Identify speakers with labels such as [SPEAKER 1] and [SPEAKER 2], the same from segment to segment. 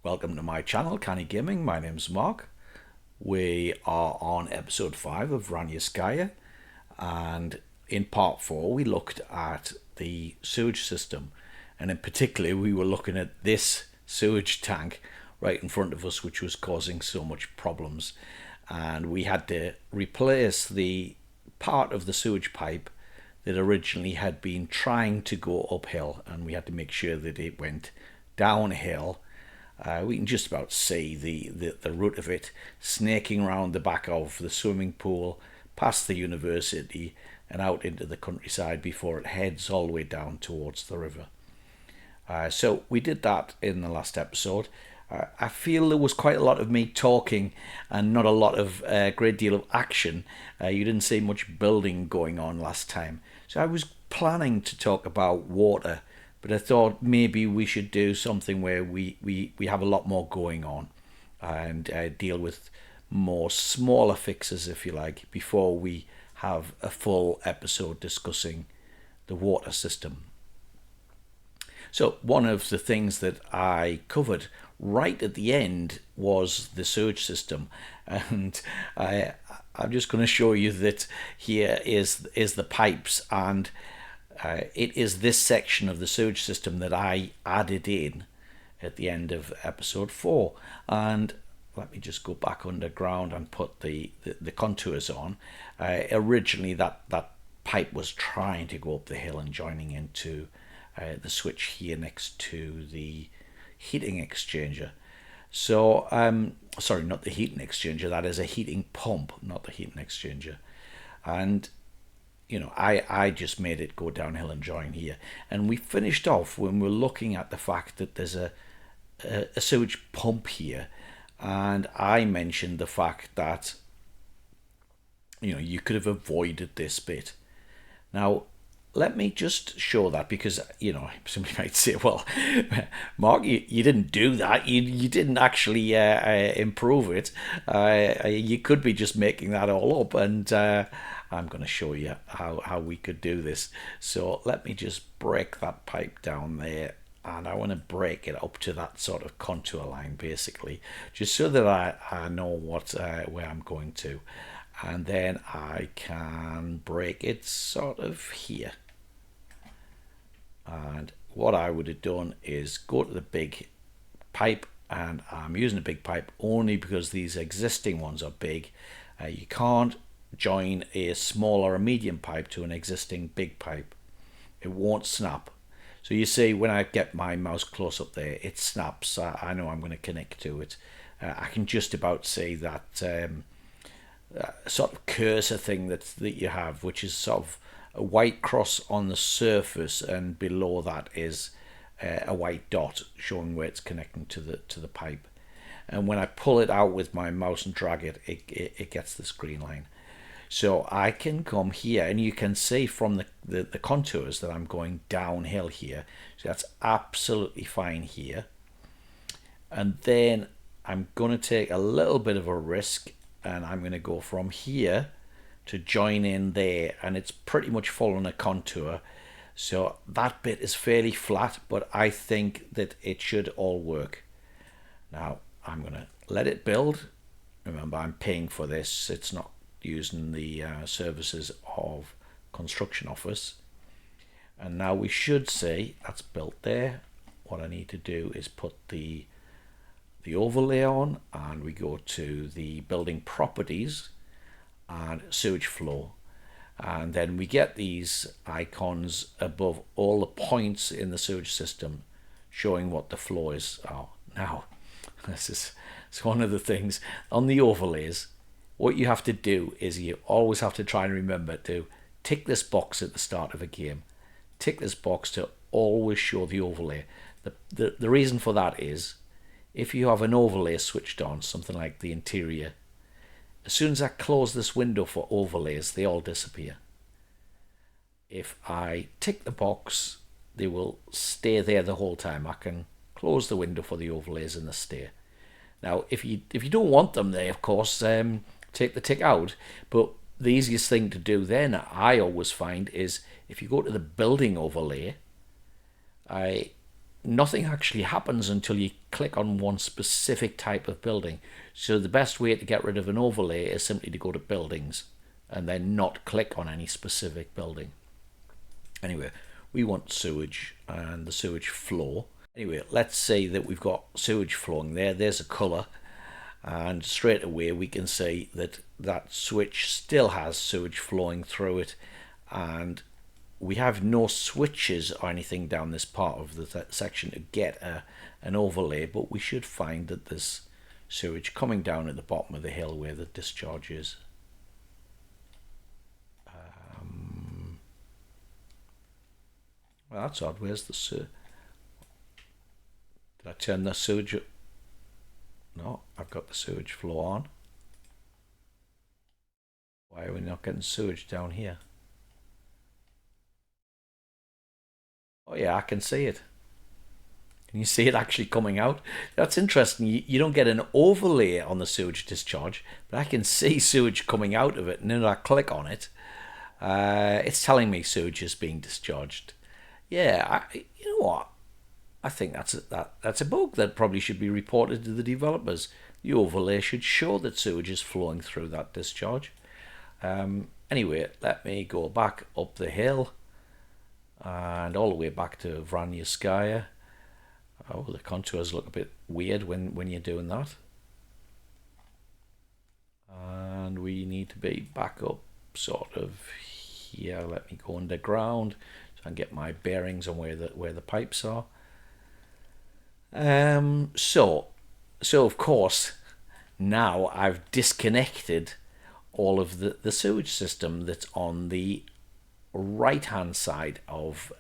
[SPEAKER 1] Welcome to my channel, Canny Gaming. My name's Mark. We are on episode 5 of Vranyoskaya, and in part 4 we looked at the sewage system, and in particular we were looking at this sewage tank right in front of us, which was causing so much problems, and we had to replace the part of the sewage pipe that originally had been trying to go uphill, and we had to make sure that it went downhill. We can just about see the root of it snaking around the back of the swimming pool, past the university, and out into the countryside before it heads all the way down towards the river. So we did that in the last episode. I feel there was quite a lot of me talking and not a lot of great deal of action. You didn't see much building going on last time. So I was planning to talk about water, but I thought maybe we should do something where we have a lot more going on and deal with more smaller fixes, if you like, before we have a full episode discussing the water system. So one of the things that I covered right at the end was the sewage system, and I'm just going to show you that here is the pipes, and it is this section of the sewage system that I added in at the end of episode 4. And let me just go back underground and put the contours on. Originally that pipe was trying to go up the hill and joining into the switch here next to the heating exchanger. So, sorry, not the heating exchanger, that is a heating pump, not the heating exchanger. And I just made it go downhill and join here. And we finished off when we're looking at the fact that there's a sewage pump here. And I mentioned the fact that, you could have avoided this bit. Now, let me just show that, because somebody might say, well, Mark, you didn't do that, you didn't actually improve it, you could be just making that all up, and I'm going to show you how we could do this. So let me just break that pipe down there, and I want to break it up to that sort of contour line, basically, just so that I know where I'm going to. And then I can break it sort of here. And what I would have done is go to the big pipe, and I'm using a big pipe only because these existing ones are big. You can't join a small or a medium pipe to an existing big pipe. It won't snap. So you see, when I get my mouse close up there, it snaps. I know I'm going to connect to it. I can just about see that sort of cursor thing that you have, which is sort of a white cross on the surface, and below that is a white dot showing where it's connecting to the pipe. And when I pull it out with my mouse and drag it, it gets this green line. So I can come here, and you can see from the contours that I'm going downhill here. So that's absolutely fine here. And then I'm going to take a little bit of a risk, and I'm going to go from here to join in there, and it's pretty much following a contour. So that bit is fairly flat, but I think that it should all work. Now I'm going to let it build. Remember, I'm paying for this. It's not using the services of Construction Office. And now we should see that's built there. What I need to do is put the overlay on, and we go to the building properties and sewage flow, and then we get these icons above all the points in the sewage system showing what the flow is. Now this is one of the things on the overlays. What you have to do is you always have to try and remember to tick this box at the start of a game. Tick this box to always show the overlay. The reason for that is, if you have an overlay switched on, something like the interior, as soon as I close this window for overlays, they all disappear. If I tick the box, they will stay there the whole time. I can close the window for the overlays and they stay. Now, if you don't want them there, of course, take the tick out. But the easiest thing to do then, I always find, is if you go to the building overlay, nothing actually happens until you click on one specific type of building. So the best way to get rid of an overlay is simply to go to buildings and then not click on any specific building. Anyway, we want sewage and the sewage flow. Anyway, let's say that we've got sewage flowing there. There's a colour, and straight away we can see that that switch still has sewage flowing through it, and we have no switches or anything down this part of the section to get an overlay, but we should find that there's sewage coming down at the bottom of the hill where the discharge is. Well, that's odd. Where's the sewage? Did I turn the sewage? No, I've got the sewage flow on. Why are we not getting sewage down here? Oh yeah, I can see it. Can you see it actually coming out? That's interesting. You don't get an overlay on the sewage discharge, but I can see sewage coming out of it, and then I click on it. It's telling me sewage is being discharged. Yeah, you know what? I think that's a bug that probably should be reported to the developers. The overlay should show that sewage is flowing through that discharge. Anyway, let me go back up the hill and all the way back to Vranyoskaya. Oh, the contours look a bit weird when you're doing that. And we need to be back up sort of here. Let me go underground so I can get my bearings on where the pipes are. So of course now I've disconnected all of the sewage system that's on the right hand side of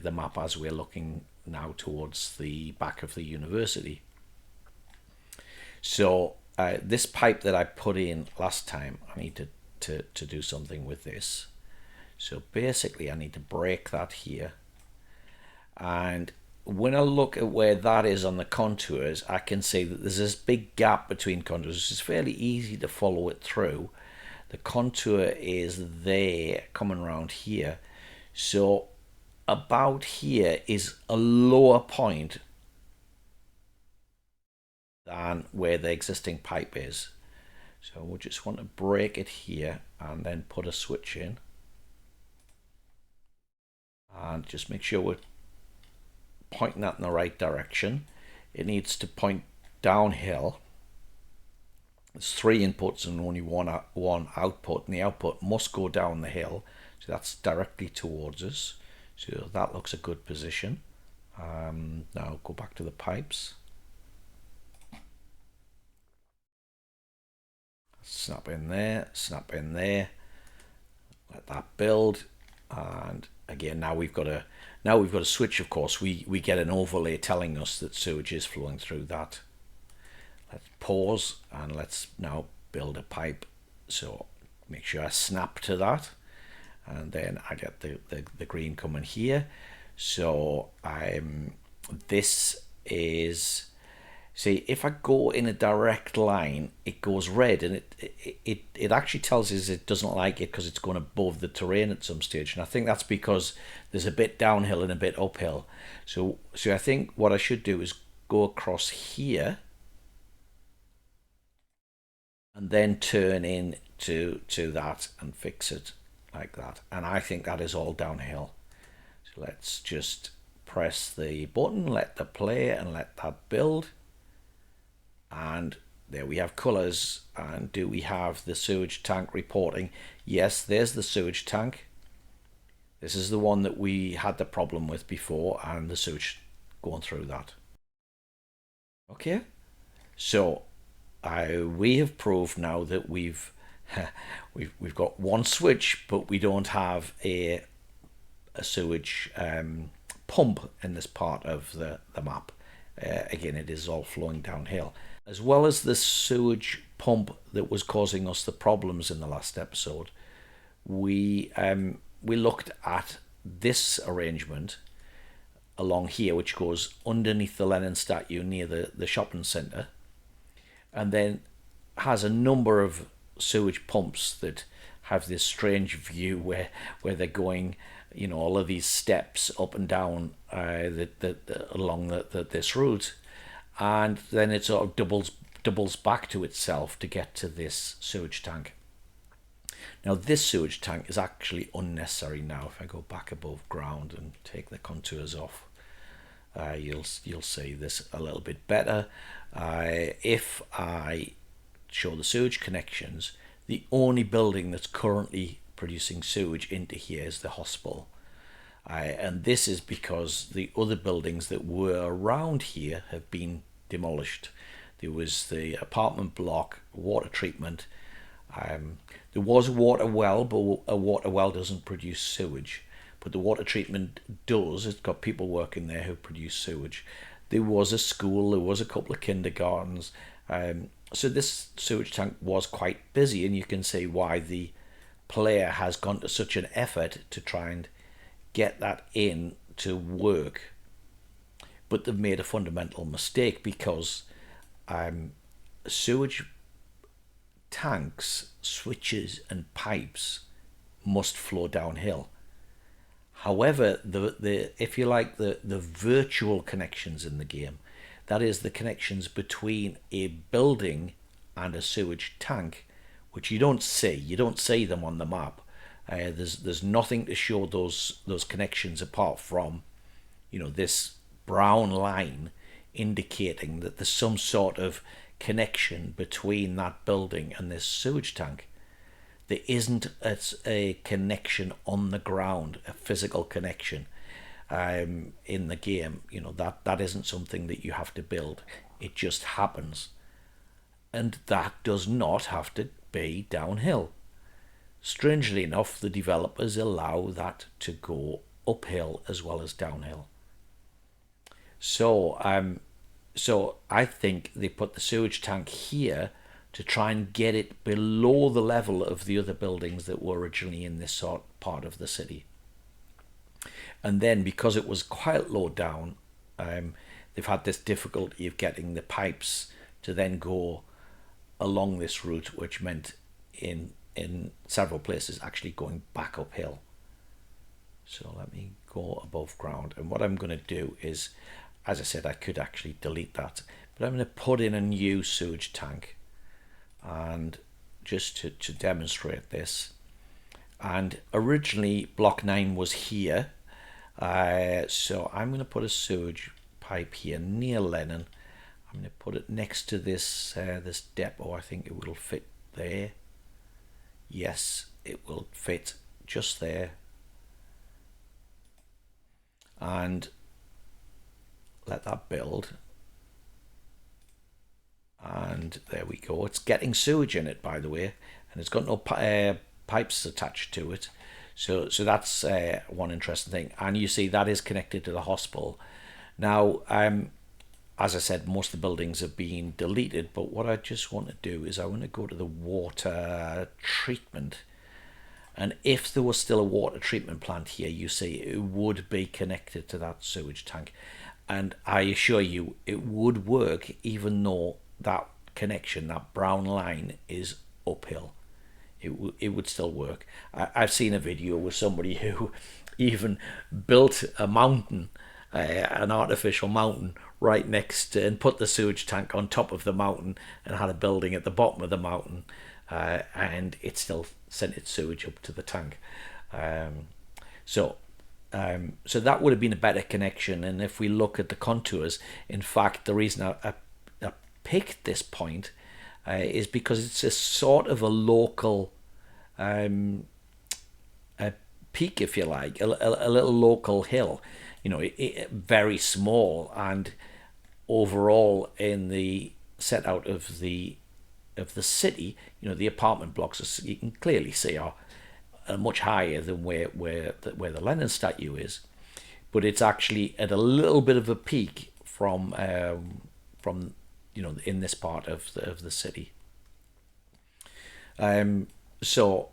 [SPEAKER 1] the map as we're looking now towards the back of the university. So this pipe that I put in last time, I need to do something with this. So basically I need to break that here, and when I look at where that is on the contours, I can see that there's this big gap between contours. It's fairly easy to follow it through. The contour is there coming around here. So about here is a lower point than where the existing pipe is. So we just want to break it here and then put a switch in. And just make sure we're pointing that in the right direction. It needs to point downhill. There's 3 inputs and only one output, and the output must go down the hill, so that's directly towards us. So that looks a good position. Now go back to the pipes. Snap in there, snap in there. Let that build, and again now we've got a switch. Of course, we get an overlay telling us that sewage is flowing through that. Let's pause and let's now build a pipe. So make sure I snap to that, and then I get the green coming here. So this is, see, if I go in a direct line, it goes red, and it actually tells us it doesn't like it because it's going above the terrain at some stage. And I think that's because there's a bit downhill and a bit uphill. So I think what I should do is go across here and then turn in to that and fix it like that. And I think that is all downhill. So let's just press the button, let the play, and let that build. And there we have colors. And do we have the sewage tank reporting? Yes, there's the sewage tank. This is the one that we had the problem with before, and the sewage going through that. Okay, so we have proved now that we've got one switch, but we don't have a sewage pump in this part of the map. Again, it is all flowing downhill, as well as the sewage pump that was causing us the problems in the last episode. We looked at this arrangement along here, which goes underneath the Lenin statue near the shopping centre, and then has a number of sewage pumps that have this strange view where they're going all of these steps up and down along this route, and then it sort of doubles back to itself to get to this sewage tank. Now this sewage tank is actually unnecessary now. If I go back above ground and take the contours off, you'll see this a little bit better. If I show the sewage connections, the only building that's currently producing sewage into here is the hospital. And this is because the other buildings that were around here have been demolished. There was the apartment block, water treatment. There was a water well, but a water well doesn't produce sewage. But the water treatment does. It's got people working there who produce sewage. There was a school, there was a couple of kindergartens. So this sewage tank was quite busy, and you can see why the player has gone to such an effort to try and get that in to work. But they've made a fundamental mistake, because sewage tanks, switches and pipes must flow downhill. However, the if you like, the virtual connections in the game, that is the connections between a building and a sewage tank, which you don't see them on the map. There's nothing to show those connections apart from this brown line indicating that there's some sort of connection between that building and this sewage tank. There isn't a connection on the ground, a physical connection in the game. That isn't something that you have to build. It just happens. And that does not have to be downhill. Strangely enough, the developers allow that to go uphill as well as downhill. So I think they put the sewage tank here to try and get it below the level of the other buildings that were originally in this sort part of the city. And then, because it was quite low down, they've had this difficulty of getting the pipes to then go along this route, which meant in several places actually going back uphill. So let me go above ground, and what I'm going to do is, as I said, I could actually delete that, but I'm going to put in a new sewage tank, and just to demonstrate this. And originally block 9 was here, so I'm going to put a sewage pipe here near Lennon. I'm going to put it next to this this depot. I think it will fit there. Yes, it will fit just there. And let that build. And there we go. It's getting sewage in it, by the way, and it's got no pipes attached to it. So that's one interesting thing. And you see that is connected to the hospital. Now, as I said, most of the buildings have been deleted, but what I just want to do is I want to go to the water treatment. And if there was still a water treatment plant here, you see it would be connected to that sewage tank. And I assure you, it would work even though that connection, that brown line, is uphill. It would still work. I've seen a video with somebody who even built a mountain, an artificial mountain, right next to, and put the sewage tank on top of the mountain, and had a building at the bottom of the mountain, and it still sent its sewage up to the tank. So that would have been a better connection. And if we look at the contours, in fact, the reason I picked this point is because it's a sort of a local a peak, if you like, a little local hill. Very small, and overall in the set out of the city, the apartment blocks, you can clearly see, are much higher than where the Lenin statue is, but it's actually at a little bit of a peak from in this part of the city. So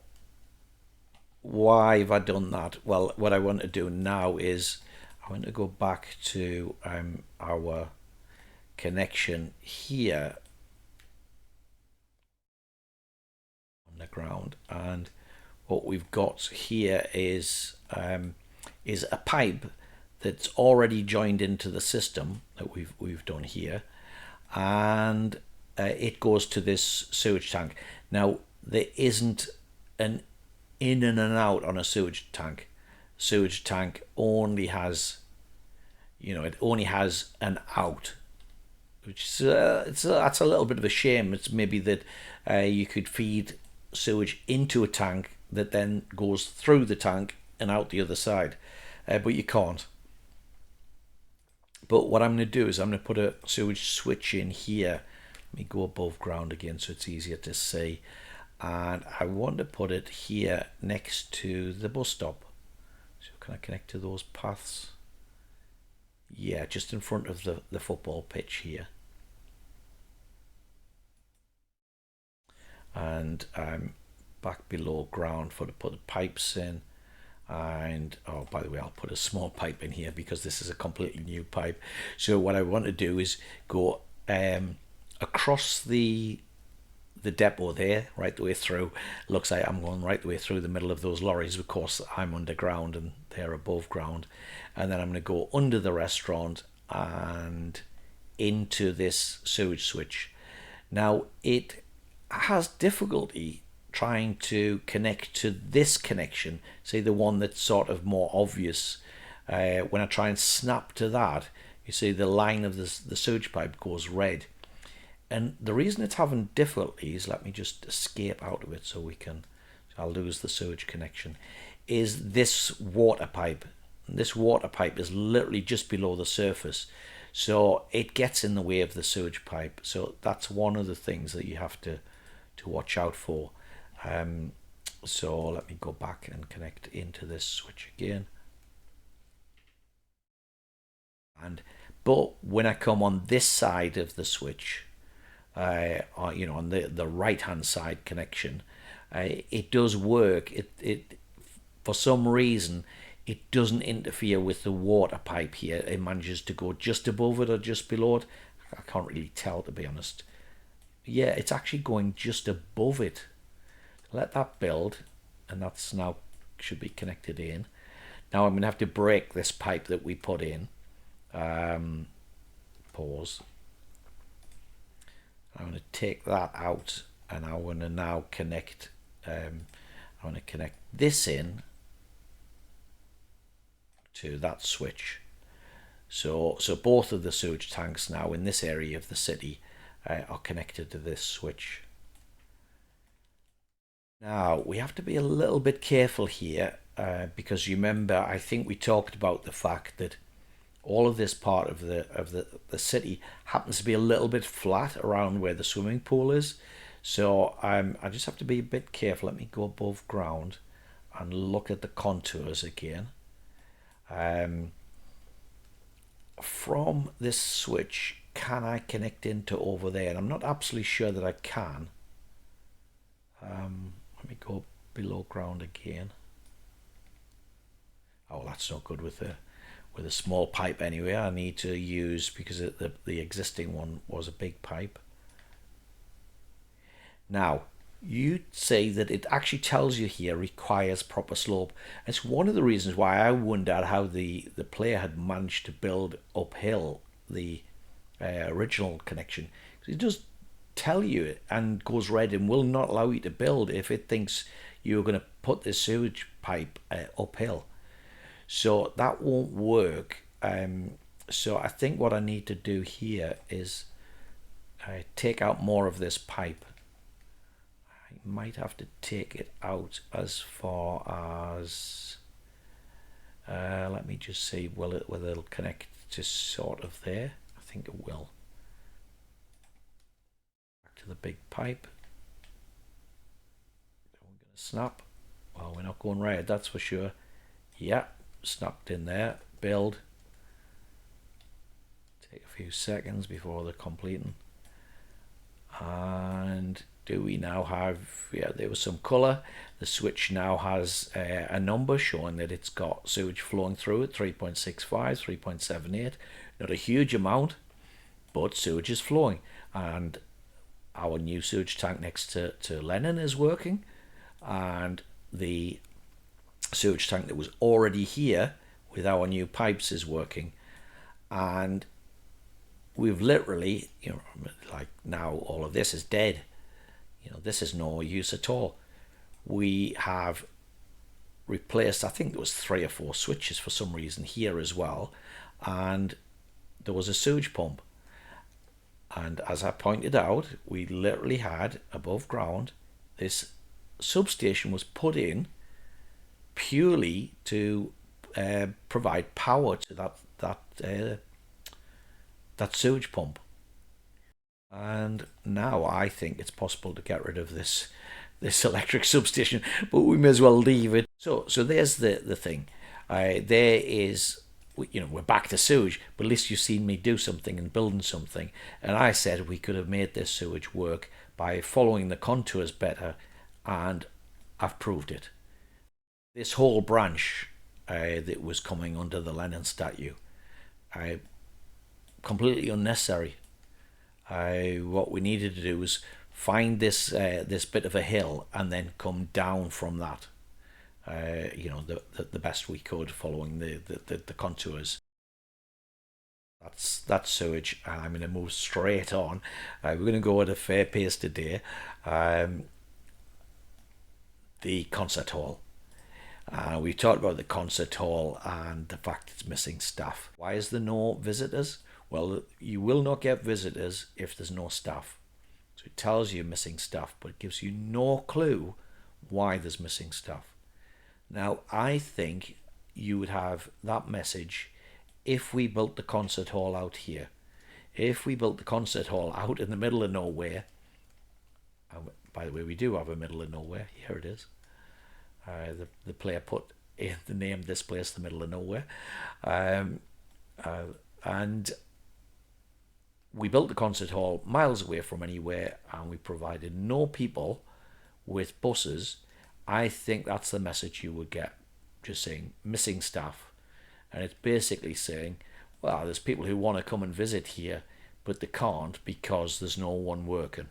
[SPEAKER 1] why have I done that? Well, what I want to do now is I want to go back to our connection here on the ground, and what we've got here is is a pipe that's already joined into the system that we've done here, and it goes to this sewage tank. Now there isn't an in and an out on a sewage tank. Sewage tank only has, it only has an out, which is that's a little bit of a shame. It's maybe that you could feed sewage into a tank that then goes through the tank and out the other side, but you can't. But what I'm going to do is I'm going to put a sewage switch in here. Let me go above ground again so it's easier to see. And I want to put it here next to the bus stop. So can I connect to those paths? Yeah, just in front of the football pitch here. And I'm back below ground to put the pipes in. And oh, by the way, I'll put a small pipe in here because this is a completely new pipe. So what I want to do is go across the depot there, right the way through. Looks like I'm going right the way through the middle of those lorries. Of course, I'm underground and they're above ground. And then I'm going to go under the restaurant and into this sewage switch. Now, it has difficulty trying to connect to this connection, say the one that's sort of more obvious. When I try and snap to that, you see the line of the sewage pipe goes red. And the reason it's having difficulties, let me just escape out of it so I'll lose the sewage connection, is this water pipe. This water pipe is literally just below the surface. So it gets in the way of the sewage pipe. So that's one of the things that you have to watch out for. So let me go back and connect into this switch again. But when I come on this side of the switch, on the right hand side connection, it does work. It for some reason it doesn't interfere with the water pipe here. It manages to go just above it or just below it. I can't really tell, to be honest. Yeah, it's actually going just above it. Let that build, and that's now should be connected in. Now I'm going to have to break this pipe that we put in. Pause. I'm going to take that out, and I want to now connect. I want to connect this in to that switch. So both of the sewage tanks now in this area of the city are connected to this switch. Now we have to be a little bit careful here because you remember, I think we talked about the fact that all of this part of the city happens to be a little bit flat around where the swimming pool is. So I just have to be a bit careful. Let me go above ground and look at the contours again. From this switch, can I connect into over there? And I'm not absolutely sure that I can. Let me go below ground again. Oh, that's not good with a small pipe anyway. I need to use, because the existing one was a big pipe. Now, you say that it actually tells you here requires proper slope. It's one of the reasons why I wondered how the player had managed to build uphill the original connection. Because it does tell you it and goes red and will not allow you to build if it thinks you're going to put the sewage pipe uphill. So that won't work. So I think what I need to do here is take out more of this pipe. I might have to take it out as far as let me just see whether it'll connect to sort of there. I think it will. Back to the big pipe. We're going to snap. Well, we're not going red, that's for sure. Yeah, snapped in there. Build. Take a few seconds before they're completing. And do we now have, yeah, there was some colour. The switch now has a number showing that it's got sewage flowing through it, 3.65, 3.78. Not a huge amount, but sewage is flowing. And our new sewage tank next to Lennon is working. And the sewage tank that was already here with our new pipes is working, and we've literally, like now all of this is dead. This is no use at all. We have replaced, I think there was 3 or 4 switches for some reason here as well, and there was a sewage pump. And as I pointed out, we literally had above ground, this substation was put in purely to provide power to that sewage pump. And now I think it's possible to get rid of this electric substation, but we may as well leave it. So there's the thing. There is, we're back to sewage, but at least you've seen me do something and building something. And I said we could have made this sewage work by following the contours better, and I've proved it. This whole branch that was coming under the Lenin statue, completely unnecessary. What we needed to do was find this bit of a hill and then come down from that. The best we could, following the contours. That's sewage, and I'm going to move straight on. We're going to go at a fair pace today. The concert hall. We talked about the concert hall and the fact it's missing staff. Why is there no visitors? Well, you will not get visitors if there's no staff. So it tells you missing staff, but it gives you no clue why there's missing staff. Now, I think you would have that message if we built the concert hall out here. If we built the concert hall out in the middle of nowhere, by the way, we do have a middle of nowhere. Here it is. The player put in the name this place, the middle of nowhere. And we built the concert hall miles away from anywhere, and we provided no people with buses. I think that's the message you would get, just saying missing staff. And it's basically saying, well, there's people who want to come and visit here, but they can't because there's no one working.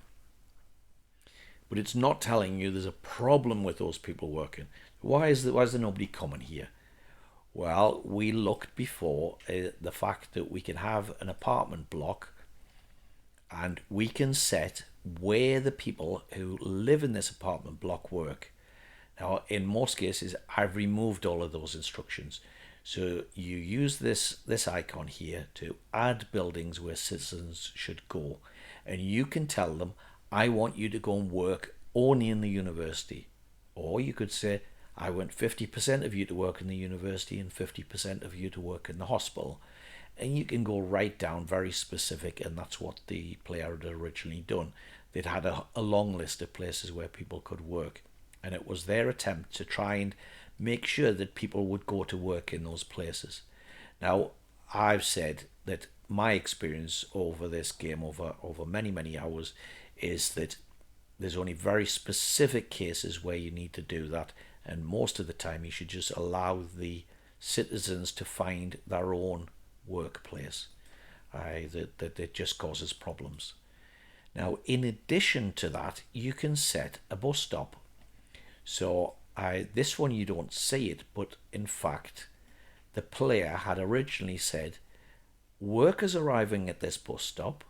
[SPEAKER 1] But it's not telling you there's a problem with those people working. Why is there nobody coming here? Well, we looked before the fact that we can have an apartment block, and we can set where the people who live in this apartment block work. Now, in most cases, I've removed all of those instructions. So you use this icon here to add buildings where citizens should go. And you can tell them, I want you to go and work only in the university. Or you could say, I want 50% of you to work in the university and 50% of you to work in the hospital. And you can go right down very specific, and that's what the player had originally done. They'd had a long list of places where people could work, and it was their attempt to try and make sure that people would go to work in those places. Now, I've said that my experience over this game, over many, many hours, is that there's only very specific cases where you need to do that, and most of the time you should just allow the citizens to find their own workplace. That it just causes problems. Now, in addition to that, you can set a bus stop. So this one you don't see it, but in fact, the player had originally said, workers arriving at this bus stop,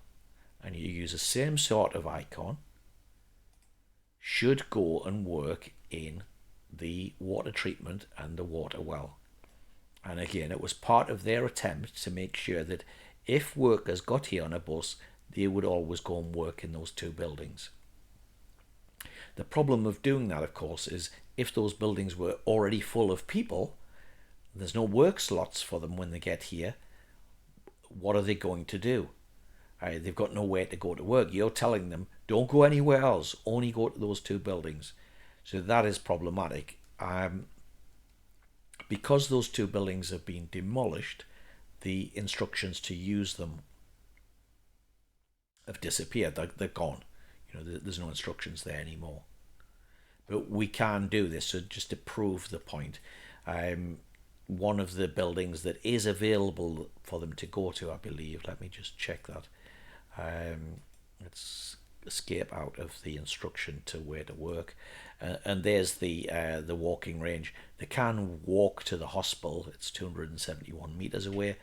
[SPEAKER 1] and you use the same sort of icon, should go and work in the water treatment and the water well. And again, it was part of their attempt to make sure that if workers got here on a bus, they would always go and work in those two buildings. The problem of doing that, of course, is if those buildings were already full of people, there's no work slots for them when they get here. What are they going to do? They've got nowhere to go to work. You're telling them, don't go anywhere else, only go to those two buildings. So that is problematic. Because those two buildings have been demolished, the instructions to use them have disappeared. They're gone. There's no instructions there anymore. But we can do this. So just to prove the point, one of the buildings that is available for them to go to, I believe, let me just check that. It's escape out of the instruction to where to work. And there's the walking range. They can walk to the hospital. It's 271 meters away,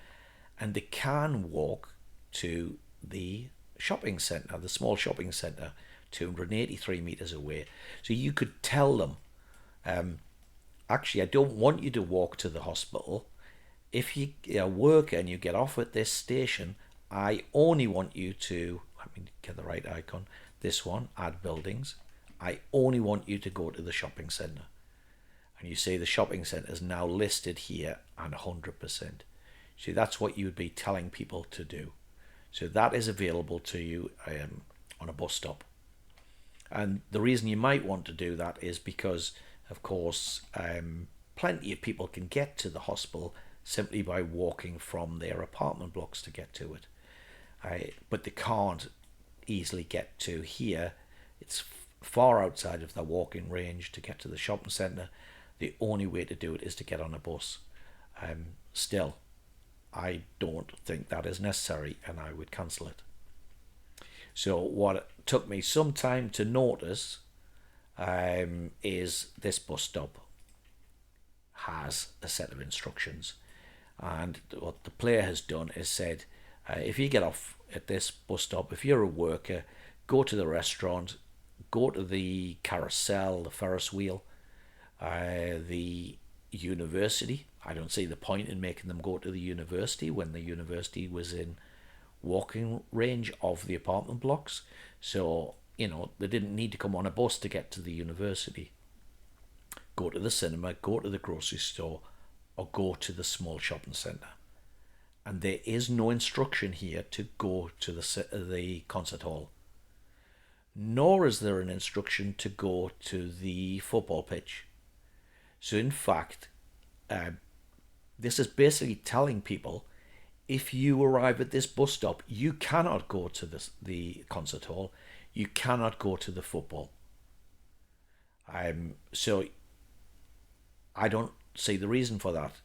[SPEAKER 1] and they can walk to the shopping centre, the small shopping centre, 283 meters away. So you could tell them, actually, I don't want you to walk to the hospital. If you are working and you get off at this station, I only want you to, let me get the right icon, this one, add buildings. I only want you to go to the shopping centre. And you see the shopping centre is now listed here and 100%. See, that's what you would be telling people to do. So that is available to you on a bus stop. And the reason you might want to do that is because, of course, plenty of people can get to the hospital simply by walking from their apartment blocks to get to it. But they can't easily get to here. It's far outside of their walking range to get to the shopping centre. The only way to do it is to get on a bus. Still, I don't think that is necessary, and I would cancel it. So what took me some time to notice is this bus stop has a set of instructions. And what the player has done is said, if you get off at this bus stop, if you're a worker, go to the restaurant, go to the carousel, the Ferris wheel, the university. I don't see the point in making them go to the university when the university was in walking range of the apartment blocks. So, they didn't need to come on a bus to get to the university. Go to the cinema, go to the grocery store, or go to the small shopping centre. And there is no instruction here to go to the concert hall. Nor is there an instruction to go to the football pitch. So in fact, this is basically telling people, if you arrive at this bus stop, you cannot go to the concert hall. You cannot go to the football. So I don't see the reason for that.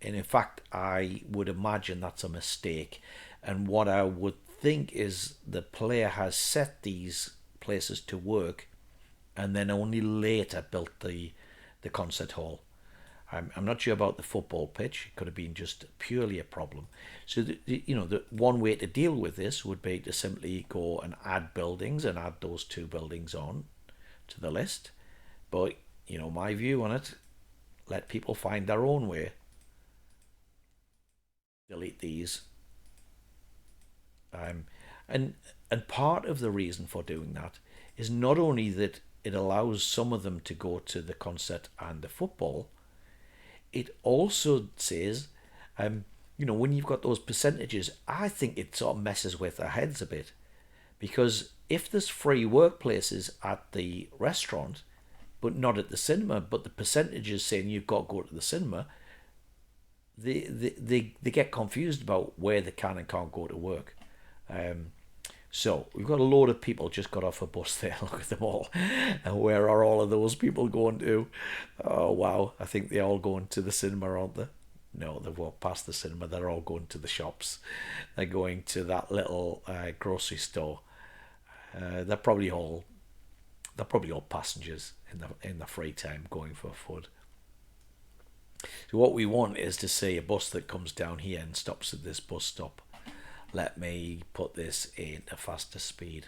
[SPEAKER 1] And in fact, I would imagine that's a mistake. And what I would think is the player has set these places to work and then only later built the concert hall. I'm not sure about the football pitch. It could have been just purely a problem. So, the one way to deal with this would be to simply go and add buildings and add those two buildings on to the list. But, my view on it, let people find their own way. Delete these. And part of the reason for doing that is not only that it allows some of them to go to the concert and the football, it also says, when you've got those percentages, I think it sort of messes with their heads a bit. Because if there's free workplaces at the restaurant, but not at the cinema, but the percentages saying you've got to go to the cinema, they get confused about where they can and can't go to work. So we've got a load of people just got off a bus there. Look at them all. And where are all of those people going to? Oh, wow. I think they're all going to the cinema, aren't they? No, they've walked past the cinema. They're all going to the shops. They're going to that little grocery store. They're probably all passengers in the free time going for food. So what we want is to see a bus that comes down here and stops at this bus stop. Let me put this into faster speed.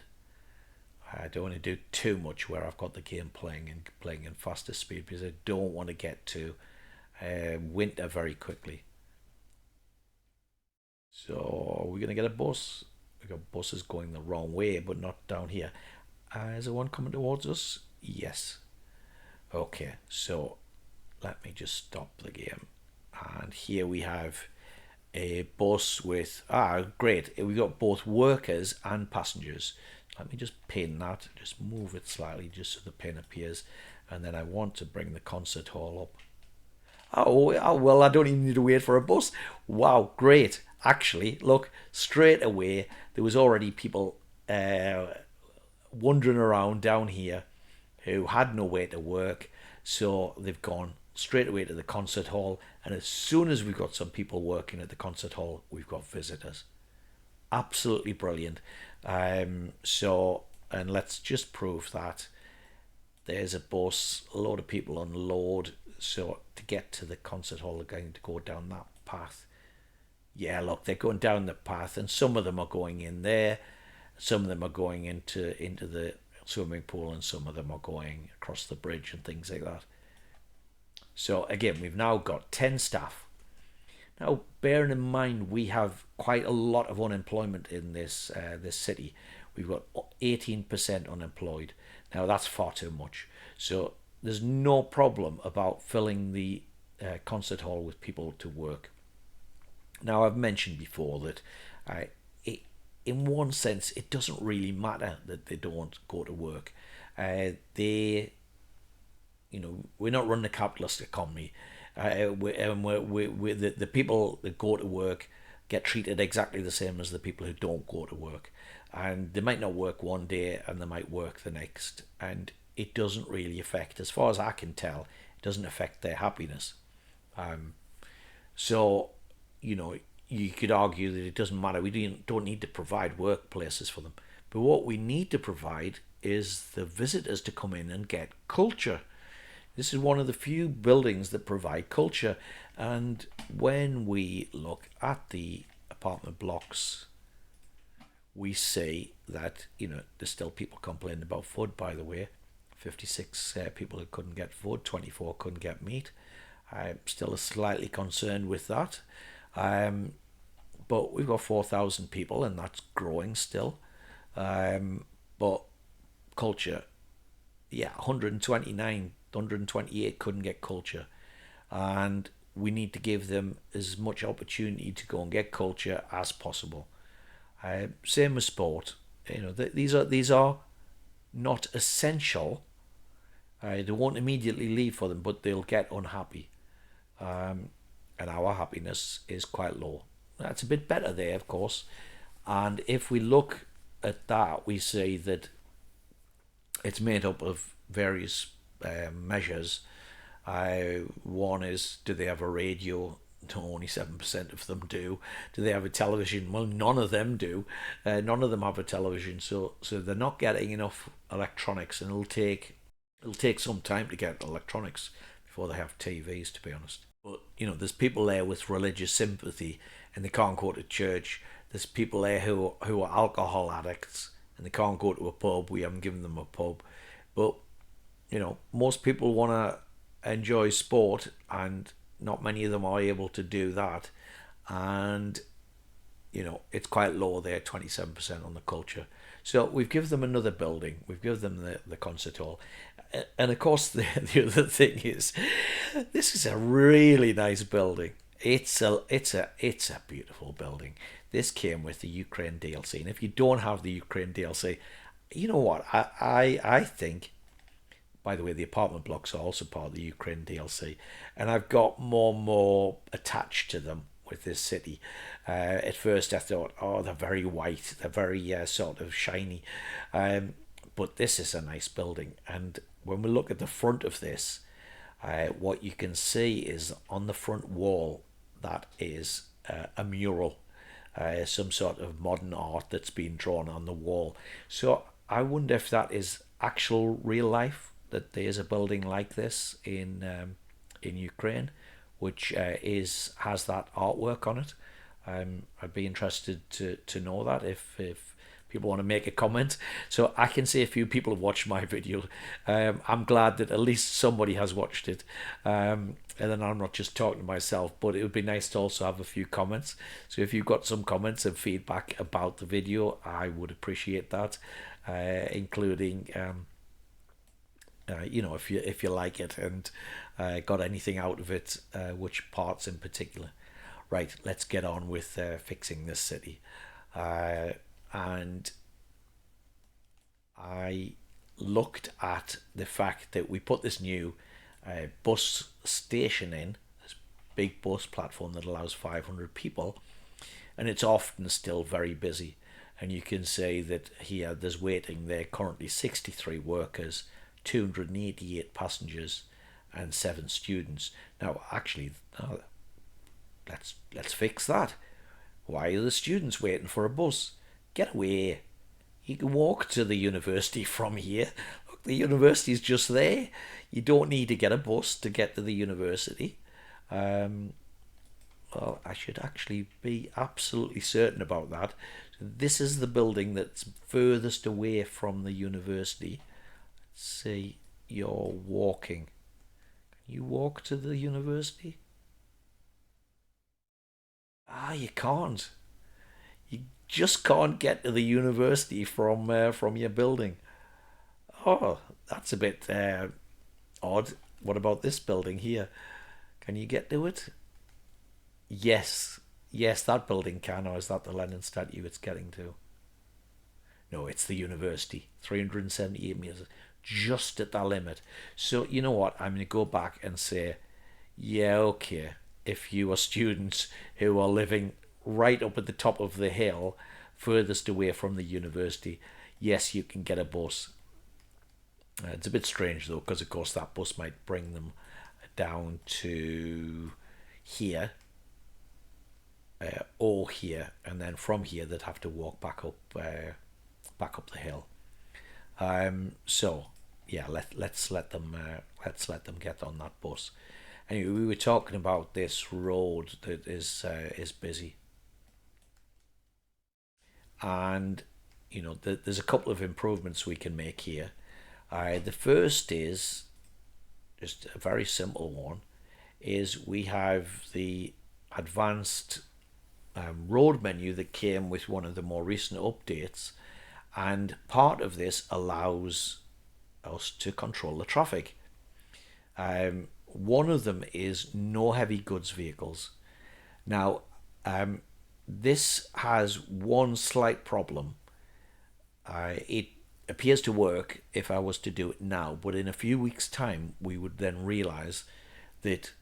[SPEAKER 1] I don't want to do too much where I've got the game playing in faster speed because I don't want to get to winter very quickly. So we're going to get a bus. We've got buses going the wrong way, but not down here. Is there one coming towards us? Yes. Okay, so let me just stop the game. And here we have a bus with, great, we've got both workers and passengers. Let me just pin that, just move it slightly just so the pin appears. And then I want to bring the concert hall up. Oh, well, I don't even need to wait for a bus. Wow, great. Actually, look, straight away, there was already people wandering around down here who had nowhere to work. So they've gone straight away to the concert hall. And as soon as we've got some people working at the concert hall, we've got visitors. Absolutely brilliant. So and let's just prove that there's a bus, a load of people unload. So to get to the concert hall, they're going to go down that path. Yeah, look, they're going down the path, and some of them are going in there, some of them are going into the swimming pool, and some of them are going across the bridge and things like that. So again, we've now got 10 staff. Now, bearing in mind we have quite a lot of unemployment in this city. We've got 18% unemployed. Now that's far too much. So there's no problem about filling the concert hall with people to work. Now, I've mentioned before that uh, it, in one sense, it doesn't really matter that they don't go to work. They, we're not running a capitalist economy. The people that go to work get treated exactly the same as the people who don't go to work. And they might not work one day and they might work the next. And it doesn't really affect, as far as I can tell, it doesn't affect their happiness. Um, so, you could argue that it doesn't matter. We don't need to provide workplaces for them. But what we need to provide is the visitors to come in and get culture. This is one of the few buildings that provide culture. And when we look at the apartment blocks, we see that, there's still people complaining about food, by the way. 56 people who couldn't get food, 24 couldn't get meat. I'm still slightly concerned with that. Um, but we've got 4,000 people, and that's growing still. But culture, yeah, 129, 128 couldn't get culture. And we need to give them as much opportunity to go and get culture as possible. Same with sport. These are not essential. They won't immediately leave for them, but they'll get unhappy. And our happiness is quite low. That's a bit better there, of course. And if we look at that, we see that it's made up of various measures. One is, do they have a radio? No, only 7% of them do. Do they have a television? Well, none of them do. None of them have a television, so they're not getting enough electronics, and it'll take some time to get electronics before they have TVs, to be honest. But there's people there with religious sympathy, and they can't go to church. There's people there who are alcohol addicts, and they can't go to a pub. We haven't given them a pub. But most people want to enjoy sport, and not many of them are able to do that. And it's quite low there, 27% on the culture. So we've given them another building. We've given them the concert hall. And of course, the other thing is, this is a really nice building. It's a beautiful building. This came with the Ukraine DLC, and if you don't have the Ukraine DLC, you know what? I think. By the way, the apartment blocks are also part of the Ukraine DLC, and I've got more and more attached to them with this city. At first, I thought, oh, they're very white, they're very sort of shiny, but this is a nice building. And when we look at the front of this, what you can see is on the front wall that is a mural, some sort of modern art that's been drawn on the wall. So I wonder if that is actual real life, that there's a building like this in Ukraine, which has that artwork on it. I'd be interested to know that if people want to make a comment. So I can see a few people have watched my video. I'm glad that at least somebody has watched it. And then I'm not just talking to myself, but it would be nice to also have a few comments. So if you've got some comments and feedback about the video, I would appreciate that, including if you like it and got anything out of it, which parts in particular. Right, let's get on with fixing this city. And I looked at the fact that we put this new bus station in, this big bus platform that allows 500 people, and it's often still very busy. And you can say that here there's waiting there currently 63 workers, 288 passengers, and 7 students. Now, actually, let's fix that. Why are the students waiting for a bus? Get away. You can walk to the university from here. Look, the university's just there. You don't need to get a bus to get to the university. Um, well, I should actually be absolutely certain about that. This is the building that's furthest away from the university. Let's see, you're walking. Can you walk to the university? Ah, you can't. You just can't get to the university from your building. Oh, that's a bit odd. What about this building here? Can you get to it? Yes, yes, that building can. Or is that the Lenin statue it's getting to? No, it's the university. 378 meters, just at that limit. So you know what? I'm going to go back and say, yeah, okay. If you are students who are living right up at the top of the hill, furthest away from the university, yes, you can get a bus. It's a bit strange though, because of course that bus might bring them down to here or here, and then from here they'd have to walk back up the hill. So yeah, let's let them get on that bus. Anyway, we were talking about this road that is busy, and there's a couple of improvements we can make here. The first is just a very simple one. Is we have the advanced road menu that came with one of the more recent updates, and part of this allows us to control the traffic. One of them is no heavy goods vehicles. Now, this has one slight problem. It appears to work if I was to do it now, but in a few weeks' time, we would then realize that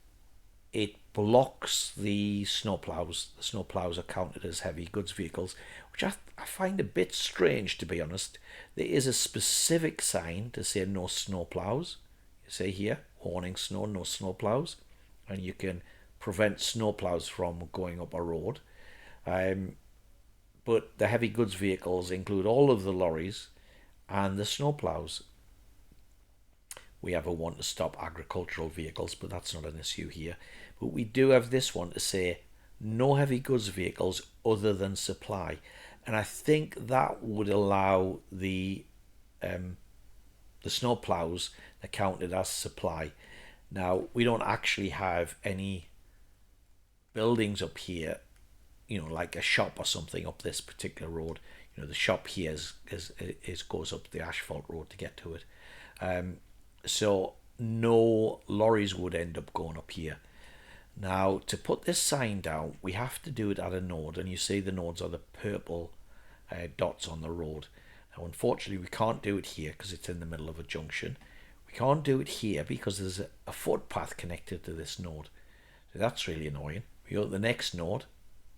[SPEAKER 1] it blocks the snowplows. The snowplows are counted as heavy goods vehicles, which I find a bit strange, to be honest. There is a specific sign to say no snowplows. You say here, warning snow, no snowplows, and you can prevent snowplows from going up a road. Um, but the heavy goods vehicles include all of the lorries and the snowplows. We have a one to stop agricultural vehicles, but that's not an issue here. But we do have this one to say no heavy goods vehicles other than supply. And I think that would allow the snow plows that counted as supply. Now, we don't actually have any buildings up here, like a shop or something up this particular road. The shop here is goes up the asphalt road to get to it. So no lorries would end up going up here. Now, to put this sign down, we have to do it at a node, and you see the nodes are the purple dots on the road. Now, unfortunately, we can't do it here because it's in the middle of a junction. We can't do it here because there's a footpath connected to this node. So that's really annoying. We go to the next node,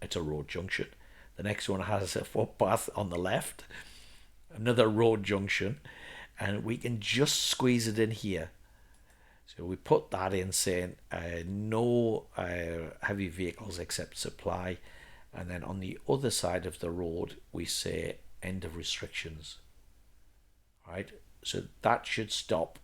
[SPEAKER 1] it's a road junction. The next one has a footpath on the left, another road junction, and we can just squeeze it in here. So we put that in saying no heavy vehicles except supply, and then on the other side of the road we say end of restrictions. Right, so that should stop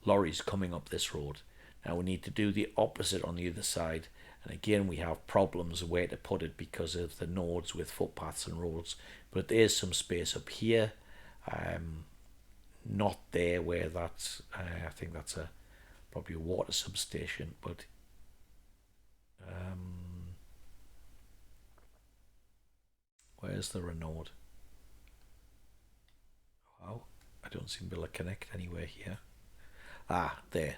[SPEAKER 1] lorries coming up this road. Now we need to do the opposite on the other side, and again we have problems where to put it because of the nodes with footpaths and roads. But there's some space up here. Not there where that's I think that's probably a water substation, but where's the Renault? Wow, I don't seem to be able to connect anywhere here. Ah, there.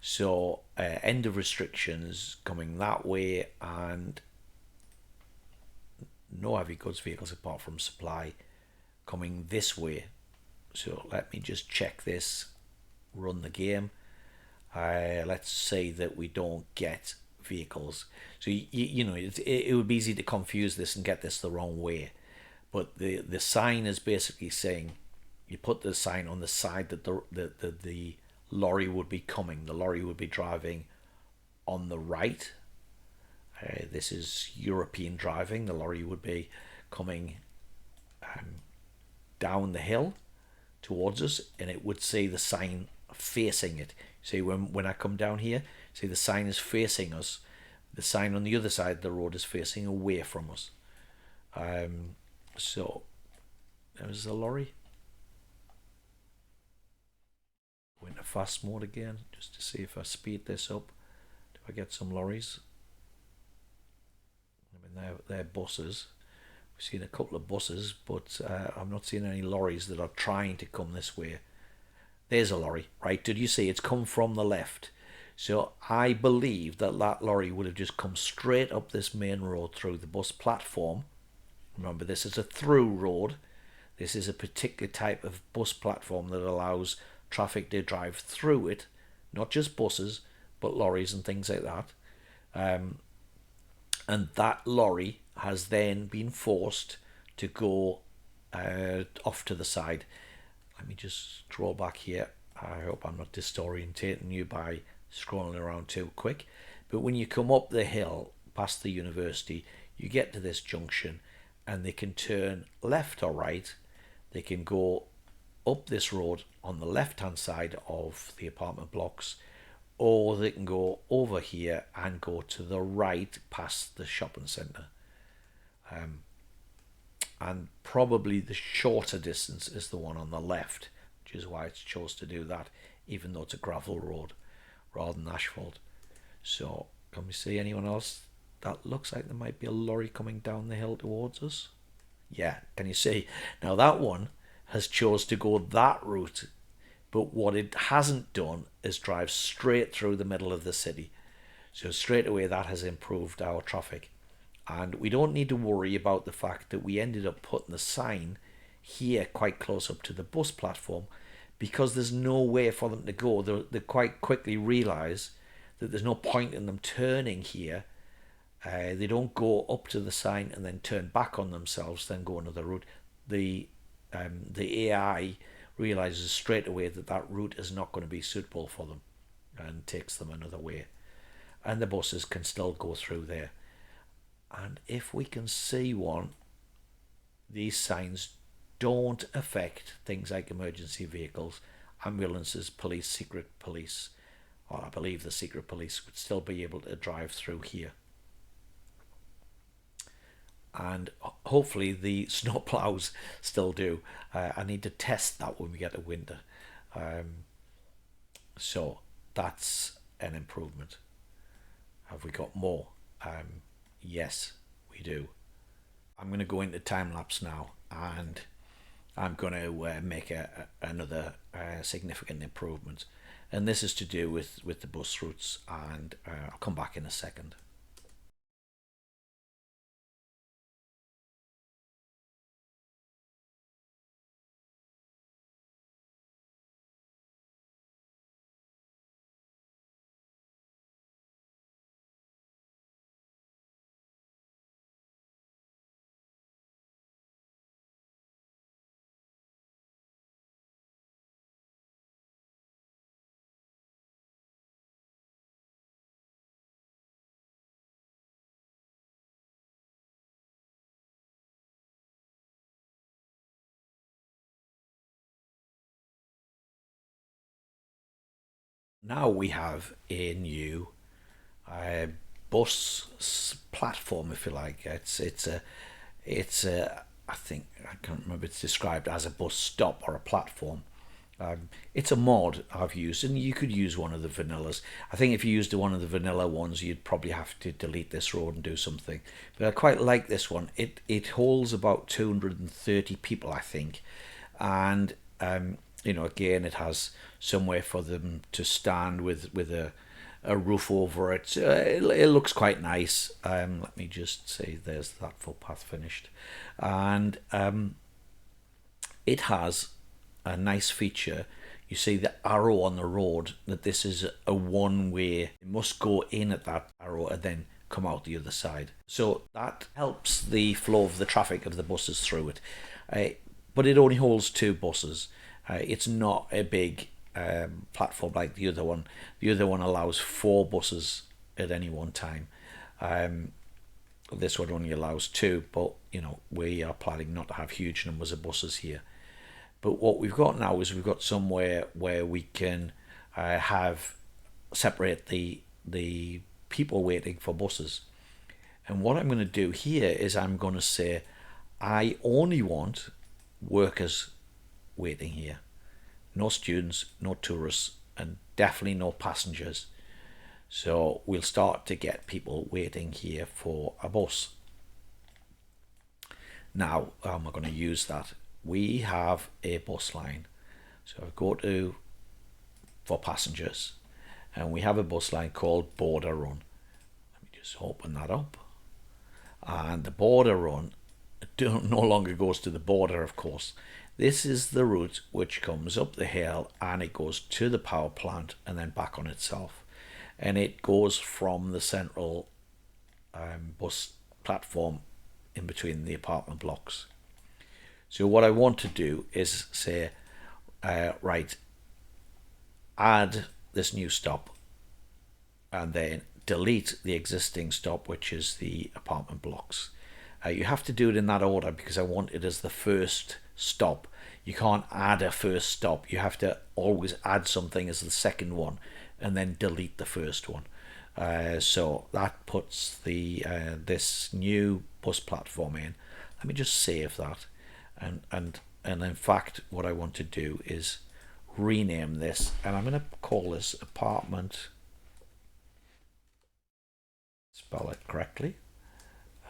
[SPEAKER 1] So end of restrictions coming that way, and no heavy goods vehicles apart from supply coming this way. So let me just check this, run the game. Let's say that we don't get vehicles. So it would be easy to confuse this and get this the wrong way. But the sign is basically saying you put the sign on the side that the lorry would be coming. The lorry would be driving on the right, This is European driving. The lorry would be coming down the hill towards us, and it would see the sign facing it. See, when I come down here, see the sign is facing us. The sign on the other side of the road is facing away from us. So there's the lorry. Go into fast mode again, just to see if I speed this up. Do I get some lorries? I mean, they're buses. We've seen a couple of buses, but I'm not seeing any lorries that are trying to come this way. There's a lorry, right? Did you see? It's come from the left. So I believe that lorry would have just come straight up this main road through the bus platform. Remember, this is a through road. This is a particular type of bus platform that allows traffic to drive through it, not just buses, but lorries and things like that. And that lorry has then been forced to go off to the side. Let me just scroll back here. I hope I'm not disorientating you by scrolling around too quick. But when you come up the hill past the university, you get to this junction and they can turn left or right. They can go up this road on the left hand side of the apartment blocks, or they can go over here and go to the right past the shopping centre. And probably the shorter distance is the one on the left, which is why it's chose to do that, even though it's a gravel road rather than asphalt. So can we see anyone else? That looks like there might be a lorry coming down the hill towards us. Yeah, can you see? Now that one has chose to go that route, but what it hasn't done is drive straight through the middle of the city. So straight away that has improved our traffic. And we don't need to worry about the fact that we ended up putting the sign here quite close up to the bus platform, because there's no way for them to go. They quite quickly realise that there's no point in them turning here. They don't go up to the sign and then turn back on themselves, then go another route. The AI realises straight away that that route is not going to be suitable for them and takes them another way. And the buses can still go through there. And if we can see one, these signs don't affect things like emergency vehicles, ambulances, police, secret police, or I believe the secret police would still be able to drive through here. And hopefully the snow plows still do. I need to test that when we get to winter. So that's an improvement. Have we got more? Yes, we do. I'm going to go into time lapse now, and I'm going to make another significant improvement. And this is to do with the bus routes, and I'll come back in a second. Now we have a new uh, bus platform, if you like. It's a I think I can't remember. It's described as a bus stop or a platform. It's a mod I've used, and you could use one of the vanillas. I think if you used one of the vanilla ones, you'd probably have to delete this road and do something. But I quite like this one. It holds about 230 people, I think, and again, it has somewhere for them to stand with a roof over it. It looks quite nice. Let me just say, there's that footpath finished, and it has a nice feature. You see the arrow on the road, that this is a one-way. It must go in at that arrow and then come out the other side. So that helps the flow of the traffic of the buses through it. But it only holds two buses. It's not a big platform like the other one. The other one allows four buses at any one time. This one only allows two, but we are planning not to have huge numbers of buses here. But what we've got now is we've got somewhere where we can have separate the people waiting for buses. And what I'm going to do here is I'm going to say I only want workers waiting here. No students, no tourists, and definitely no passengers. So we'll start to get people waiting here for a bus. Now, how am I going to use that? We have a bus line. So I go to for passengers, and we have a bus line called Border Run. Let me just open that up. And the Border Run no longer goes to the border, of course. This is the route which comes up the hill and it goes to the power plant and then back on itself. And it goes from the central bus platform in between the apartment blocks. So what I want to do is say, right, add this new stop and then delete the existing stop, which is the apartment blocks. You have to do it in that order because I want it as the first stop. You can't add a first stop. You have to always add something as the second one and then delete the first one. So that puts this new bus platform in. Let me just save that. And in fact, what I want to do is rename this, and I'm going to call this apartment, spell it correctly,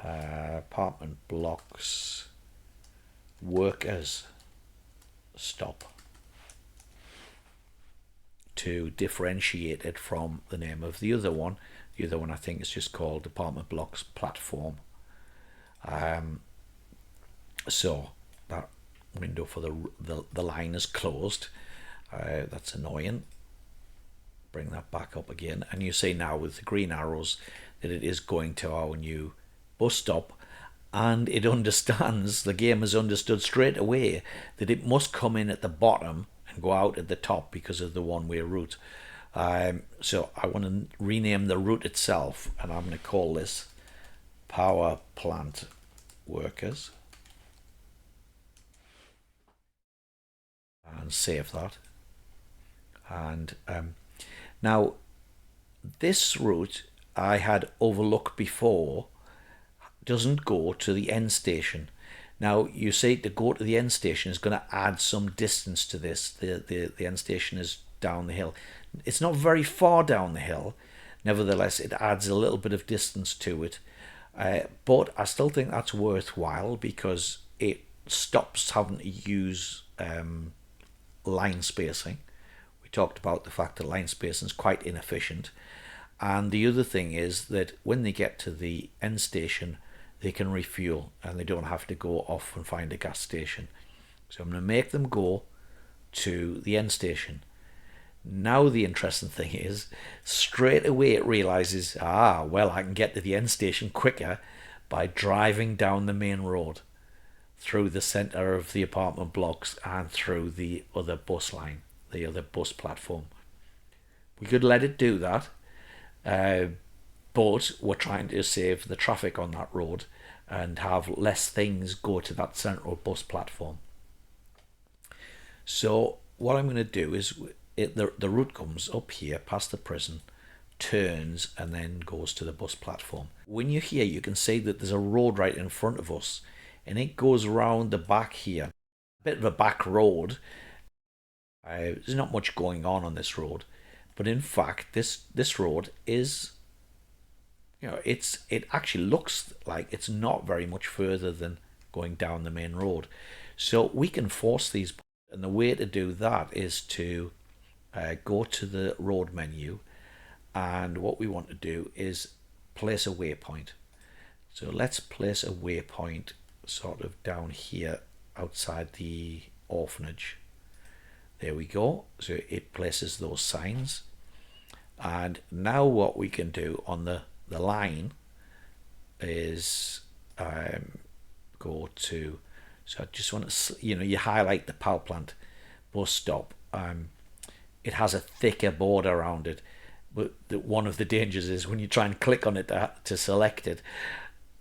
[SPEAKER 1] apartment blocks workers stop, to differentiate it from the name of the other one. The other one I think is just called apartment blocks platform. So that window for the line is closed. That's annoying. Bring that back up again, and you see now with the green arrows that it is going to our new bus stop, and it understands, the game has understood straight away that it must come in at the bottom and go out at the top because of the one-way route. So I want to rename the route itself, and I'm going to call this power plant workers and save that. And now this route I had overlooked before doesn't go to the end station. Now you see, to go to the end station is going to add some distance to this. The end station is down the hill. It's not very far down the hill, nevertheless it adds a little bit of distance to it, but I still think that's worthwhile because it stops having to use line spacing. We talked about the fact that line spacing is quite inefficient, and the other thing is that when they get to the end station they can refuel and they don't have to go off and find a gas station. So I'm going to make them go to the end station. Now the interesting thing is, straight away it realizes, well, I can get to the end station quicker by driving down the main road through the center of the apartment blocks and through the other bus line, the other bus platform. We could let it do that, but we're trying to save the traffic on that road and have less things go to that central bus platform. So what I'm going to do is, the route comes up here past the prison, turns and then goes to the bus platform. When you're here you can see that there's a road right in front of us, and it goes round the back here, a bit of a back road. There's not much going on this road, but in fact this road is, it actually looks like it's not very much further than going down the main road. So we can force these, and the way to do that is to go to the road menu, and what we want to do is place a waypoint. So let's place a waypoint sort of down here outside the orphanage. There we go. So it places those signs, and now what we can do on the line is go to, so I just want to, you highlight the power plant bus stop. It has a thicker border around it. But one of the dangers is when you try and click on it to select it.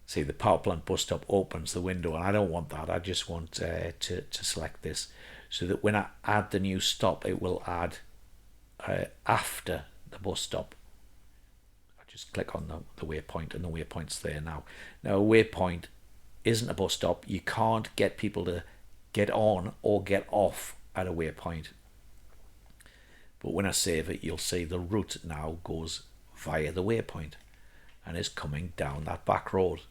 [SPEAKER 1] See, the power plant bus stop opens the window, and I don't want that. I just want to select this, so that when I add the new stop, it will add after the bus stop. I just click on the waypoint, and the waypoint's there now. Now, a waypoint isn't a bus stop. You can't get people to get on or get off at a waypoint. But when I save it, you'll see the route now goes via the waypoint and is coming down that back road.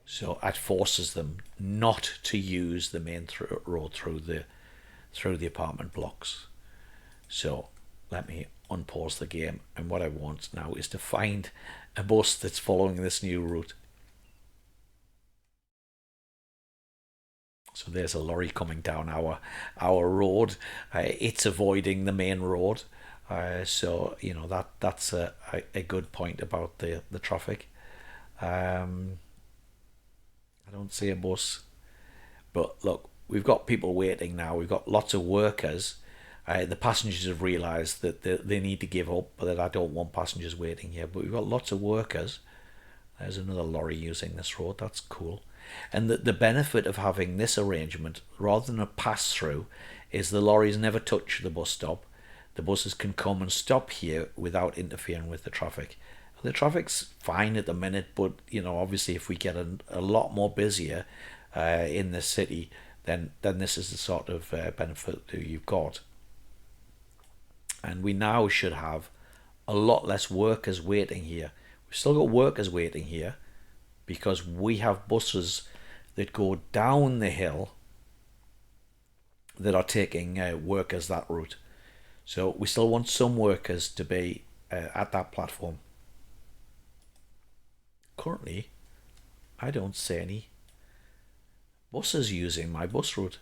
[SPEAKER 1] So it forces them not to use the main road through the apartment blocks. So let me unpause the game, and what I want now is to find a bus that's following this new route. So there's a lorry coming down our road. It's avoiding the main road. So that's a good point about the traffic. I don't see a bus, but look, we've got people waiting now. We've got lots of workers. The passengers have realised that they need to give up, but that I don't want passengers waiting here. But we've got lots of workers. There's another lorry using this road. That's cool. And the benefit of having this arrangement, rather than a pass-through, is the lorries never touch the bus stop. The buses can come and stop here without interfering with the traffic. The traffic's fine at the minute, but obviously if we get a lot more busier in the city, then this is the sort of benefit that you've got. And we now should have a lot less workers waiting here. We've still got workers waiting here, because we have buses that go down the hill that are taking workers that route. So we still want some workers to be at that platform. Currently, I don't see any buses using my bus route.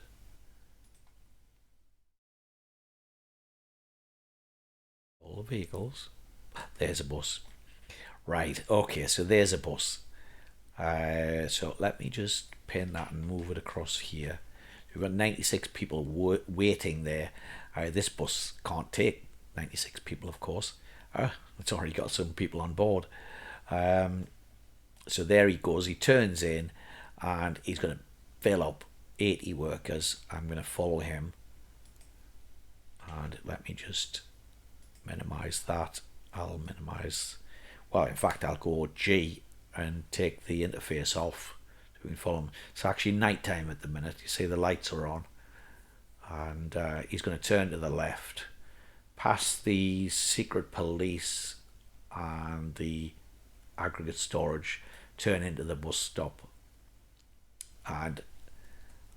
[SPEAKER 1] All the vehicles. There's a bus. Right, okay, so there's a bus. So let me just pin that and move it across here. We've got 96 people waiting there. This bus can't take 96 people, of course. It's already got some people on board. So there he goes. He turns in, and he's going to fill up 80 workers. I'm going to follow him. And let me just minimize that. I'll minimize... Well, in fact, I'll go G and take the interface off so we can follow him. It's actually night time at the minute. You see the lights are on. And he's going to turn to the left, past the secret police and the aggregate storage, turn into the bus stop. And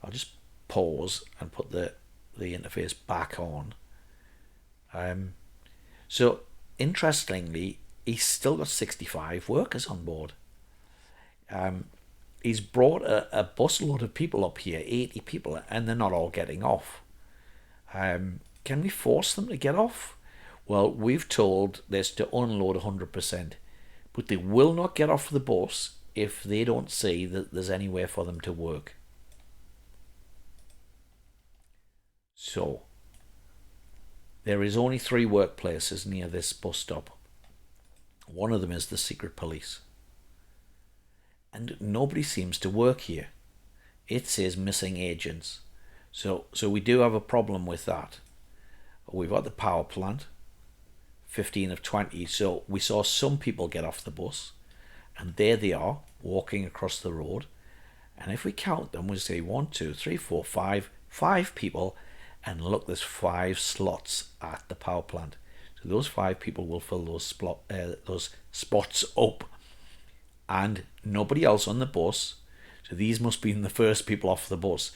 [SPEAKER 1] I'll just pause and put the interface back on. So interestingly, he's still got 65 workers on board. He's brought a busload of people up here, 80 people, and they're not all getting off. Can we force them to get off? Well, we've told this to unload 100%, but they will not get off the bus if they don't see that there's anywhere for them to work. So, there is only 3 workplaces near this bus stop. One of them is the secret police. And nobody seems to work here. It says missing agents. So we do have a problem with that. We've got the power plant, 15 of 20. So we saw some people get off the bus, and there they are, walking across the road. And if we count them, we say 1, 2, 3, 4, 5 people. And look, there's 5 slots at the power plant. So those 5 people will fill those spots up. And nobody else on the bus. So these must be the first people off the bus.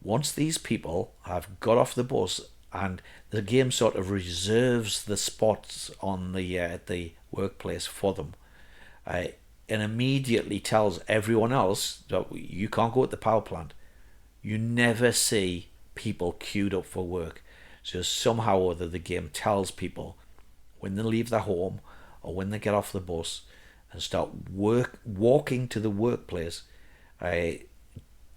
[SPEAKER 1] Once these people have got off the bus, and the game sort of reserves the spots on the workplace for them, and immediately tells everyone else that you can't go at the power plant. You never see people queued up for work. So somehow or other the game tells people when they leave their home or when they get off the bus and start walking to the workplace, they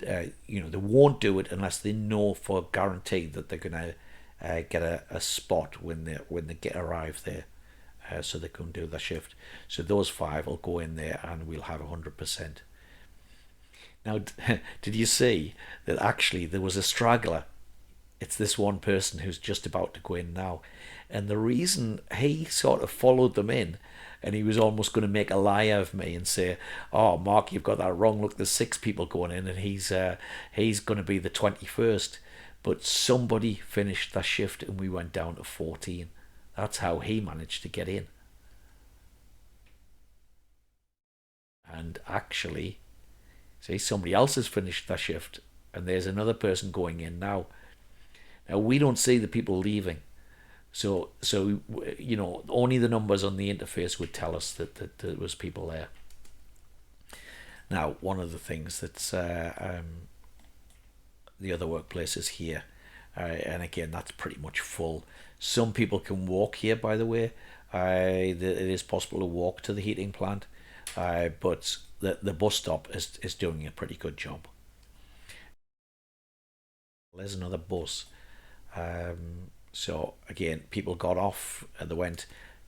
[SPEAKER 1] won't do it unless they know for guaranteed that they're going to get a spot when they arrive there. so they can do their shift. So those 5 will go in there and we'll have 100%. Now, did you see that actually there was a straggler? It's this one person who's just about to go in now. And the reason he sort of followed them in, and he was almost going to make a liar of me and say, "Oh, Mark, you've got that wrong. Look, there's 6 people going in, and he's going to be the 21st." But somebody finished that shift, and we went down to 14. That's how he managed to get in. And actually, see, somebody else has finished their shift, and there's another person going in now. Now we don't see the people leaving, so only the numbers on the interface would tell us that there was people there. Now, one of the things that's the other workplaces here, and again that's pretty much full. Some people can walk here, by the way. It is possible to walk to the heating plant, but the bus stop is doing a pretty good job. There's another bus. So again, people got off and they went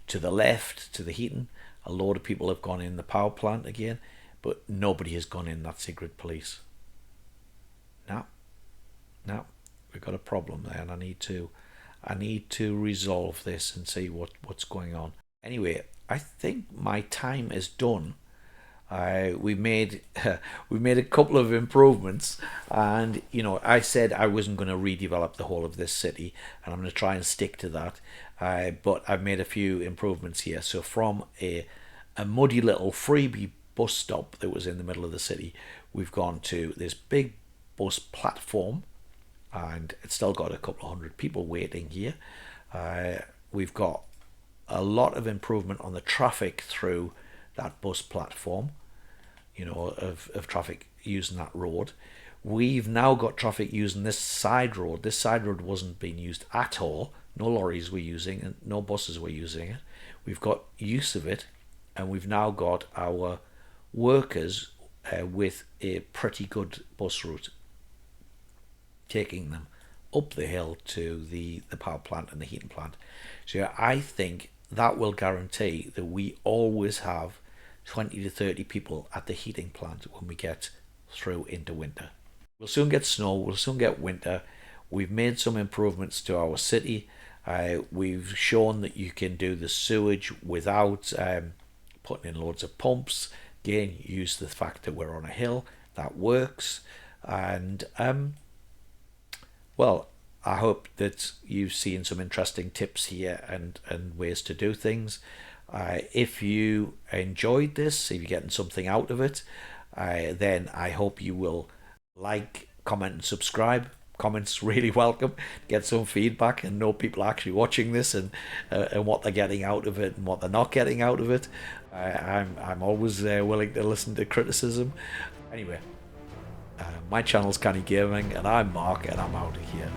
[SPEAKER 1] to the left to the heating. A load of people have gone in the power plant again, but nobody has gone in that secret police. Now, we've got a problem there, and I need to resolve this and see what's going on. Anyway, I think my time is done. We made a couple of improvements, and I said I wasn't going to redevelop the whole of this city, and I'm going to try and stick to that. But I've made a few improvements here. So from a muddy little freebie bus stop that was in the middle of the city, we've gone to this big bus platform, and it's still got a couple of hundred people waiting here. We've got a lot of improvement on the traffic through that bus platform, of traffic using that road. We've now got traffic using this side road. This side road wasn't being used at all. No lorries were using it, no buses were using it. We've got use of it, and we've now got our workers with a pretty good bus route, taking them up the hill to the power plant and the heating plant. So I think that will guarantee that we always have 20 to 30 people at the heating plant when we get through into winter. We'll soon get snow, we'll soon get winter. We've made some improvements to our city. We've shown that you can do the sewage without putting in loads of pumps. Again, use the fact that we're on a hill. That works. And well, I hope that you've seen some interesting tips here and ways to do things. If you enjoyed this, if you're getting something out of it, then I hope you will like, comment, and subscribe. Comments really welcome. Get some feedback and know people are actually watching this and what they're getting out of it and what they're not getting out of it. I'm always willing to listen to criticism. Anyway, my channel's Canny Gaming, and I'm Mark, and I'm out of here.